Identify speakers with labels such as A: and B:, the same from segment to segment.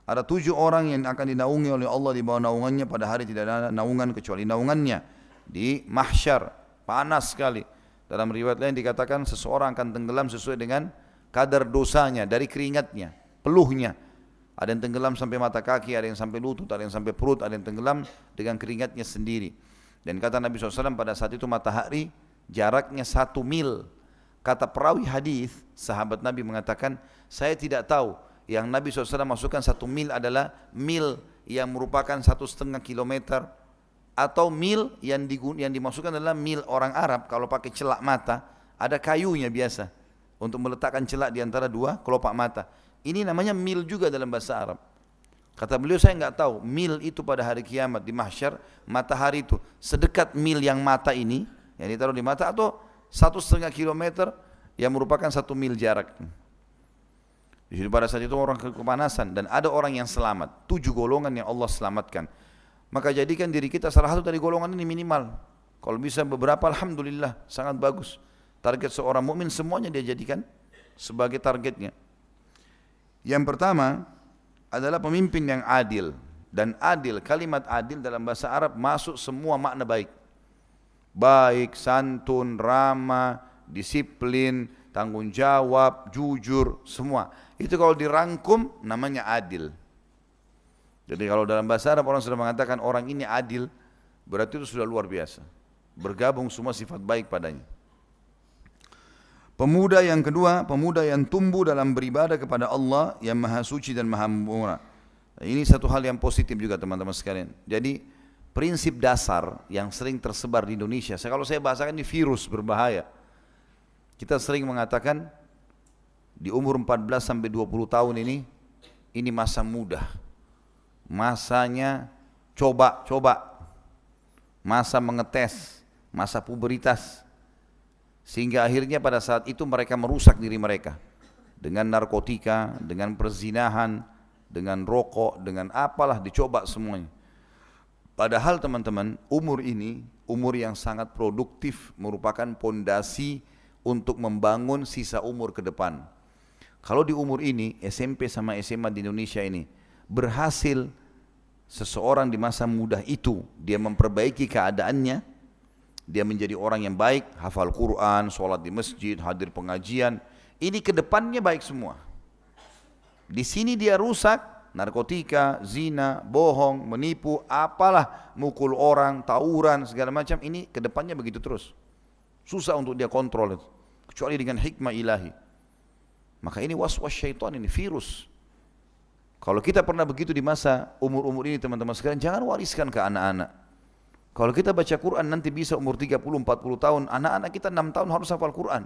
A: Ada 7 orang yang akan dinaungi oleh Allah di bawah naungannya pada hari tidak ada naungan kecuali naungannya. Di mahsyar, panas sekali. Dalam riwayat lain dikatakan seseorang akan tenggelam sesuai dengan kadar dosanya dari keringatnya, peluhnya. Ada yang tenggelam sampai mata kaki, ada yang sampai lutut, ada yang sampai perut, ada yang tenggelam dengan keringatnya sendiri. Dan kata Nabi SAW pada saat itu matahari jaraknya 1 mil. Kata perawi hadis, sahabat Nabi mengatakan, saya tidak tahu yang Nabi SAW masukkan 1 mil adalah mil yang merupakan 1,5 kilometer atau mil yang dimasukkan adalah mil orang Arab kalau pakai celak mata, ada kayunya biasa untuk meletakkan celak di antara dua kelopak mata. Ini namanya mil juga dalam bahasa Arab. Kata beliau, saya enggak tahu mil itu pada hari kiamat di mahsyar, matahari itu sedekat mil yang mata ini, yang ditaruh di mata, atau 1,5 kilometer yang merupakan 1 mil jarak. Di situ pada saat itu orang kepanasan dan ada orang yang selamat. 7 golongan yang Allah selamatkan. Maka jadikan diri kita salah satu dari golongan ini minimal. Kalau bisa beberapa, alhamdulillah, sangat bagus. Target seorang mukmin semuanya dia jadikan sebagai targetnya. Yang pertama adalah pemimpin yang adil. Dan adil, kalimat adil dalam bahasa Arab masuk semua makna baik. Baik, santun, ramah, disiplin, tanggung jawab, jujur, semua. Itu kalau dirangkum namanya adil. Jadi kalau dalam bahasa Arab orang sudah mengatakan orang ini adil, berarti itu sudah luar biasa. Bergabung semua sifat baik padanya. Pemuda yang kedua, pemuda yang tumbuh dalam beribadah kepada Allah yang maha suci dan maha murah. Ini satu hal yang positif juga teman-teman sekalian. Jadi prinsip dasar yang sering tersebar di Indonesia, kalau saya bahasakan ini virus berbahaya. Kita sering mengatakan di umur 14 sampai 20 tahun ini masa muda. Masanya coba-coba, masa mengetes, masa puberitas, sehingga akhirnya pada saat itu mereka merusak diri mereka dengan narkotika, dengan perzinahan, dengan rokok, dengan apalah dicoba semuanya. Padahal teman-teman, umur ini umur yang sangat produktif, merupakan pondasi untuk membangun sisa umur ke depan. Kalau di umur ini SMP sama SMA di Indonesia ini berhasil seseorang di masa muda itu, dia memperbaiki keadaannya, dia menjadi orang yang baik, hafal Quran, sholat di masjid, hadir pengajian, ini kedepannya baik semua. Di sini dia rusak, narkotika, zina, bohong, menipu, apalah, mukul orang, tawuran, segala macam, ini kedepannya begitu terus. Susah untuk dia kontrol itu, kecuali dengan hikmah ilahi. Maka ini waswas syaitan, ini virus. Kalau kita pernah begitu di masa umur-umur ini teman-teman sekalian, jangan wariskan ke anak-anak. Kalau kita baca Quran nanti bisa umur 30-40 tahun, anak-anak kita 6 tahun harus hafal Quran.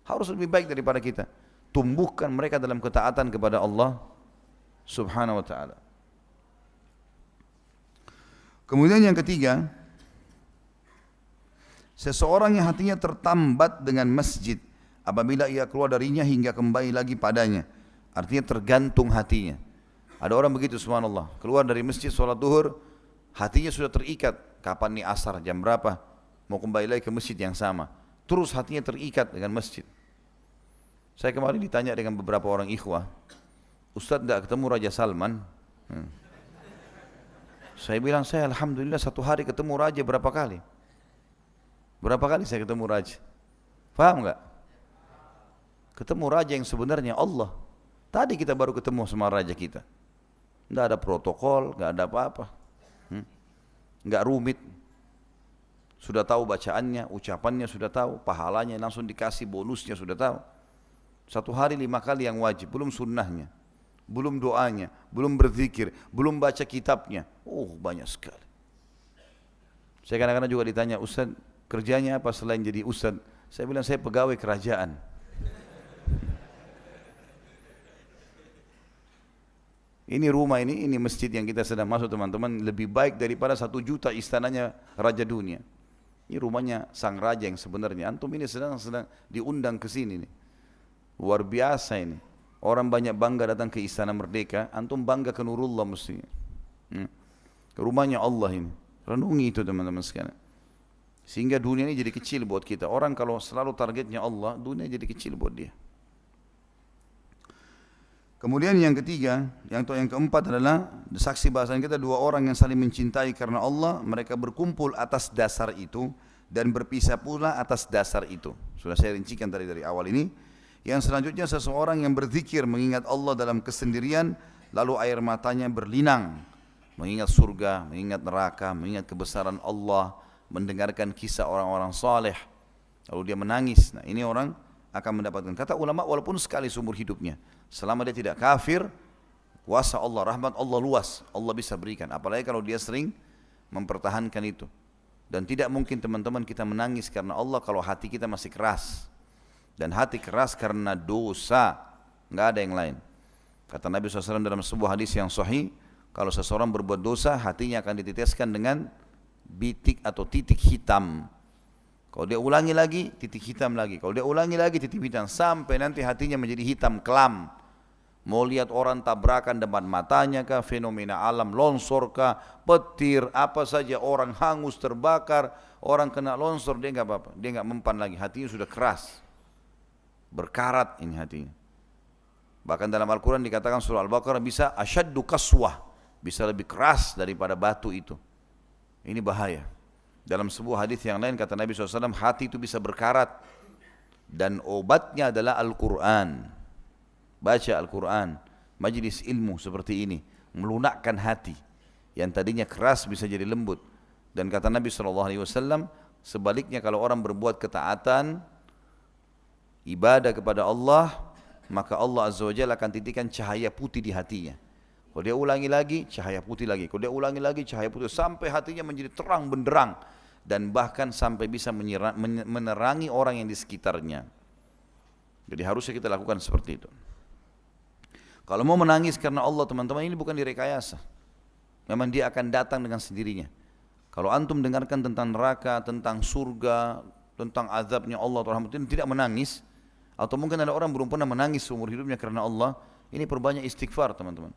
A: Harus lebih baik daripada kita. Tumbuhkan mereka dalam ketaatan kepada Allah Subhanahu wa ta'ala. Kemudian yang ketiga, seseorang yang hatinya tertambat dengan masjid apabila ia keluar darinya hingga kembali lagi padanya. Artinya tergantung hatinya. Ada orang begitu subhanallah, keluar dari masjid sholat duhur, hatinya sudah terikat. Kapan nih asar, jam berapa, mau kembali lagi ke masjid yang sama. Terus hatinya terikat dengan masjid. Saya kemarin ditanya dengan beberapa orang ikhwah, Ustadz tidak ketemu Raja Salman? Saya bilang, saya alhamdulillah satu hari ketemu Raja berapa kali? Berapa kali saya ketemu Raja? Paham enggak? Ketemu Raja yang sebenarnya Allah. Tadi kita baru ketemu sama Raja kita. Tidak ada protokol, tidak ada apa-apa. Enggak rumit. Sudah tahu bacaannya, ucapannya sudah tahu, pahalanya langsung dikasih, bonusnya sudah tahu. Satu hari 5 kali yang wajib, belum sunnahnya, belum doanya, belum berzikir, belum baca kitabnya. Banyak sekali. Saya kadang-kadang juga ditanya, Ustaz, kerjanya apa selain jadi Ustaz? Saya bilang, saya pegawai kerajaan. Ini rumah ini masjid yang kita sedang masuk teman-teman, lebih baik daripada 1 juta istananya Raja Dunia. Ini rumahnya sang raja yang sebenarnya. Antum ini sedang diundang ke sini nih. Luar biasa ini. Orang banyak bangga datang ke Istana Merdeka, antum bangga ke Nurullah mestinya. Ke rumahnya Allah ini. Renungi itu teman-teman sekalian. Sehingga dunia ini jadi kecil buat kita. Orang kalau selalu targetnya Allah, dunia jadi kecil buat dia. Kemudian yang ketiga, yang keempat adalah saksi bahasan kita dua orang yang saling mencintai karena Allah, mereka berkumpul atas dasar itu dan berpisah pula atas dasar itu. Sudah saya rincikan tadi dari awal ini. Yang selanjutnya seseorang yang berzikir mengingat Allah dalam kesendirian, lalu air matanya berlinang, mengingat surga, mengingat neraka, mengingat kebesaran Allah, mendengarkan kisah orang-orang saleh, lalu dia menangis. Nah, ini orang akan mendapatkan, kata ulama, walaupun sekali seumur hidupnya, selama dia tidak kafir, kuasa Allah, rahmat Allah luas, Allah bisa berikan. Apalagi kalau dia sering mempertahankan itu. Dan tidak mungkin teman-teman kita menangis karena Allah kalau hati kita masih keras. Dan hati keras karena dosa, nggak ada yang lain. Kata Nabi SAW dalam sebuah hadis yang sahih, kalau seseorang berbuat dosa, hatinya akan diteteskan dengan bitik atau titik hitam. Kalau dia ulangi lagi, titik hitam lagi. Kalau dia ulangi lagi, titik hitam. Sampai nanti hatinya menjadi hitam kelam. Mau lihat orang tabrakan depan matanya kah, fenomena alam, longsor kah, petir, apa saja, orang hangus, terbakar, orang kena longsor, dia nggak apa-apa. Dia nggak mempan lagi, hatinya sudah keras. Berkarat ini hatinya. Bahkan dalam Al-Quran dikatakan surah Al-Baqarah bisa asyaddu kaswah, bisa lebih keras daripada batu itu. Ini bahaya. Dalam sebuah hadis yang lain kata Nabi SAW, hati itu bisa berkarat dan obatnya adalah Al-Quran. Baca Al-Quran, majlis ilmu seperti ini, melunakkan hati yang tadinya keras bisa jadi lembut. Dan kata Nabi SAW, sebaliknya kalau orang berbuat ketaatan, ibadah kepada Allah, maka Allah Azza wa Jalla akan titikkan cahaya putih di hatinya. Kalau dia ulangi lagi, cahaya putih lagi. Kalau dia ulangi lagi, cahaya putih. Sampai hatinya menjadi terang benderang. Dan bahkan sampai bisa menerangi orang yang di sekitarnya. Jadi harusnya kita lakukan seperti itu. Kalau mau menangis karena Allah, teman-teman, ini bukan direkayasa. Memang dia akan datang dengan sendirinya. Kalau antum dengarkan tentang neraka, tentang surga, tentang azabnya Allah, tidak menangis. Atau mungkin ada orang belum pernah menangis seumur hidupnya karena Allah. Ini perbanyak istighfar, teman-teman.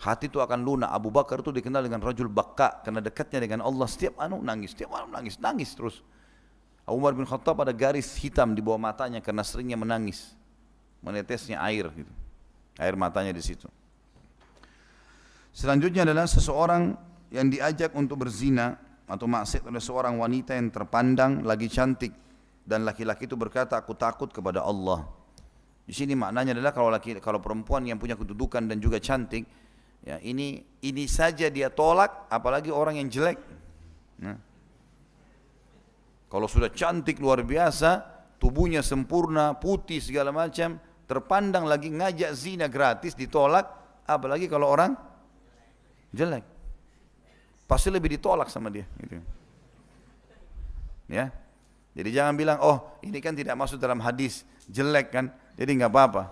A: Hati itu akan lunak. Abu Bakar itu dikenal dengan rajul bakka karena dekatnya dengan Allah. Setiap nangis, setiap nangis terus. Umar bin Khattab ada garis hitam di bawah matanya karena seringnya menangis, menetesnya air, gitu. Air matanya di situ. Selanjutnya adalah seseorang yang diajak untuk berzina atau maksiat oleh seorang wanita yang terpandang lagi cantik. Dan laki-laki itu berkata, aku takut kepada Allah. Di sini maknanya adalah kalau perempuan yang punya kedudukan dan juga cantik, ya ini saja dia tolak, apalagi orang yang jelek. Nah, kalau sudah cantik luar biasa, tubuhnya sempurna, putih segala macam, terpandang lagi ngajak zina gratis ditolak, apalagi kalau orang jelek, pasti lebih ditolak sama dia. Gitu. Ya. Jadi jangan bilang, oh ini kan tidak masuk dalam hadis, jelek kan, jadi nggak apa-apa.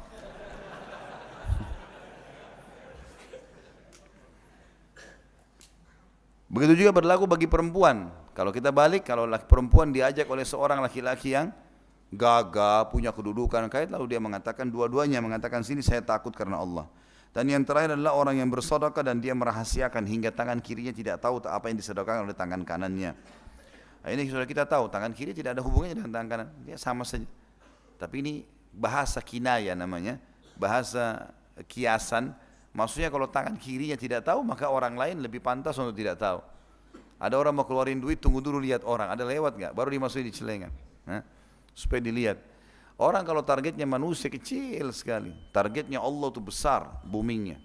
A: Begitu juga berlaku bagi perempuan. Kalau kita balik, kalau perempuan diajak oleh seorang laki-laki yang gagah, punya kedudukan, kait, lalu dia mengatakan, dua-duanya mengatakan sini saya takut karena Allah. Dan yang terakhir adalah orang yang bersedekah dan dia merahasiakan hingga tangan kirinya tidak tahu apa yang disedekahkan oleh tangan kanannya. Nah, ini sudah kita tahu, tangan kiri tidak ada hubungannya dengan tangan kanan, dia sama saja. Tapi ini bahasa kinaya namanya, bahasa kiasan. Maksudnya kalau tangan kirinya tidak tahu, maka orang lain lebih pantas untuk tidak tahu. Ada orang mau keluarin duit, tunggu dulu lihat orang, ada lewat nggak, baru dimasukin di celengan, supaya dilihat. Orang kalau targetnya manusia kecil sekali, targetnya Allah itu besar, boomingnya.